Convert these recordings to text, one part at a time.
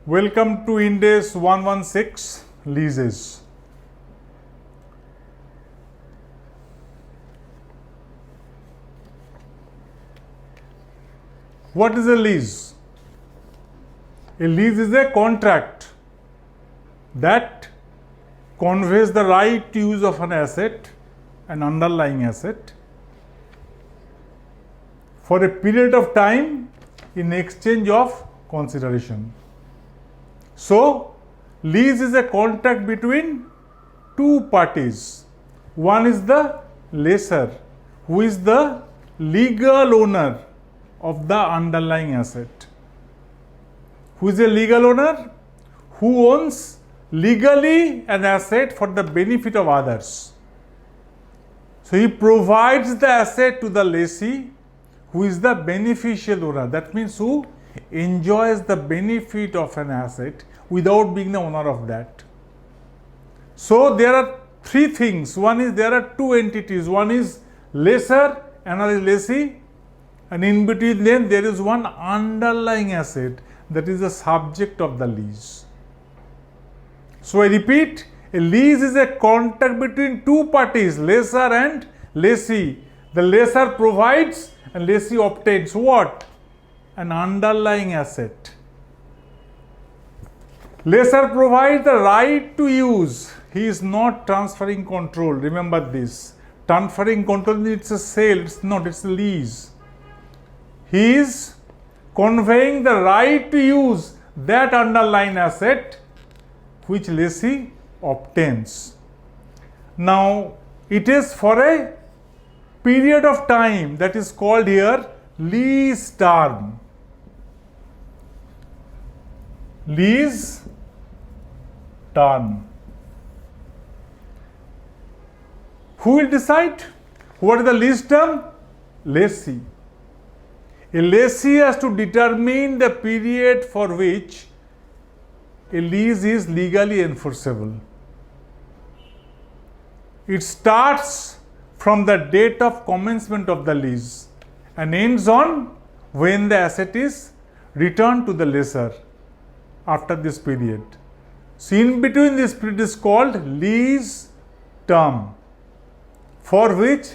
Welcome to Ind AS 116 leases. What is a lease? A lease is a contract that conveys the right to use of an asset, an underlying asset, for a period of time in exchange of consideration. So, lease is a contract between two parties. One is the lessor, who is the legal owner of the underlying asset. Who is a legal owner? Who owns legally an asset for the benefit of others. So, he provides the asset to the lessee, who is the beneficial owner. That means who enjoys the benefit of an asset without being the owner of that. So, there are three things. One is there are two entities. One is lessor, another is lessee, and in between them there is one underlying asset that is the subject of the lease. So, I repeat, a lease is a contract between two parties, lessor and lessee. The lessor provides and lessee obtains what? An underlying asset. Lessor provides the right to use. He is not transferring control. Remember this. Transferring control, it's a sale, it's not, it's a lease. He is conveying the right to use that underlying asset which lessee obtains. Now, it is for a period of time that is called here lease term. Lease term. Who will decide what is the lease term? Lessee. A lessee has to determine the period for which a lease is legally enforceable. It starts from the date of commencement of the lease and ends on when the asset is returned to the lessor after this period. So, in between this period is called lease term, for which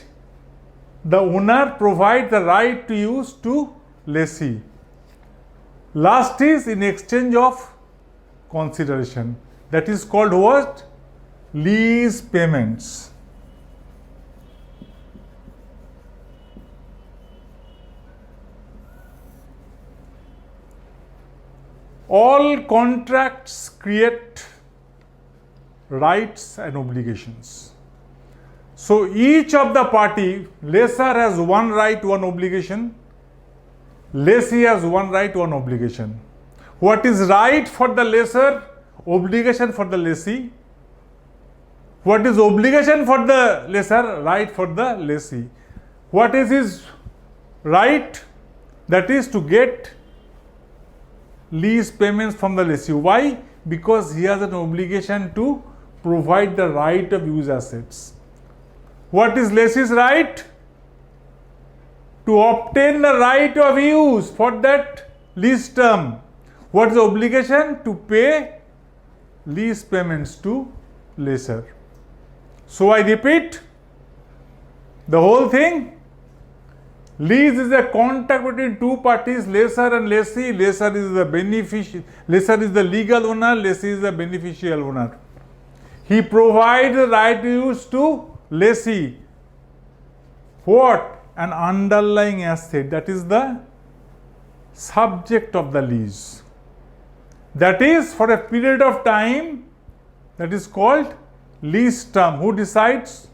the owner provides the right to use to lessee. Last is in exchange of consideration. That is called what? Lease payments. All contracts create rights and obligations. So, each of the party, lessor has one right, one obligation, lessee has one right, one obligation. What is right for the lessor? Obligation for the lessee. What is obligation for the lessor? Right for the lessee. What is his right? That is to get lease payments from the lessee. Why? Because he has an obligation to provide the right of use assets. What is lessee's right? To obtain the right of use for that lease term. What is the obligation? To pay lease payments to lessor. So, I repeat the whole thing. Lease is a contract between two parties, lessor and lessee. Lessor is the legal owner, lessee is the beneficial owner. He provides the right to use to lessee. What? An underlying asset, that is the subject of the lease. That is for a period of time that is called lease term. Who decides?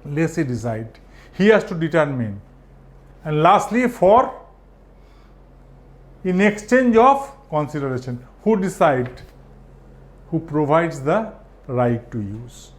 Lessee decides. He has to determine. And lastly, for in exchange of consideration. Who decides? Who provides the right to use.